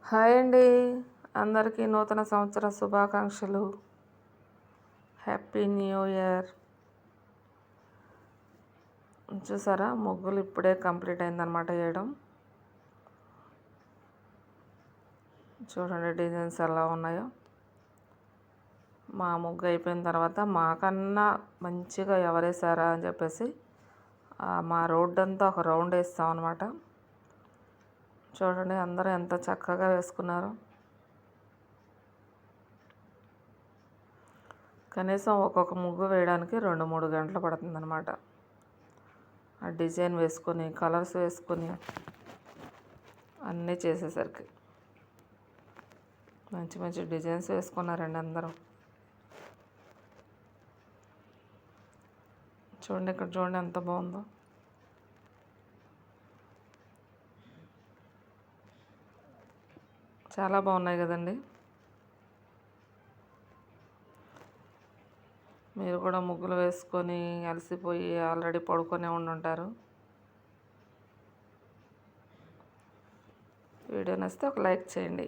Hi అండి. అందరికీ నూతన సంవత్సర శుభాకాంక్షలు. Happy new year. చూసారా, ముగ్గులు ఇప్పుడే కంప్లీట్ అయిందనమాట వేయడం. చూడండి డిజైన్స్ ఎలా ఉన్నాయో. మా ముగ్గు అయిపోయిన తర్వాత మాకన్నా మంచిగా ఎవరేసారా అని చెప్పేసి మా రోడ్డు అంతా ఒక రౌండ్ వేస్తాం అనమాట. చూడండి అందరూ ఎంత చక్కగా వేసుకున్నారు. కనీసం ఒక్కొక్క ముగ్గు వేయడానికి 2-3 గంటలు పడుతుందన్నమాట. ఆ డిజైన్ వేసుకొని కలర్స్ వేసుకొని అన్నీ చేసేసరికి మంచి మంచి డిజైన్స్ వేసుకున్నారండి అందరూ. చూడండి, ఇక్కడ చూడండి ఎంత బాగుందో. చాలా బాగున్నాయి కదండి. మీరు కూడా ముగ్గులు వేసుకొని అలసిపోయి ఆల్రెడీ పడుకొని ఉండుంటారు. వీడియో నచ్చితే ఒక లైక్ చేయండి.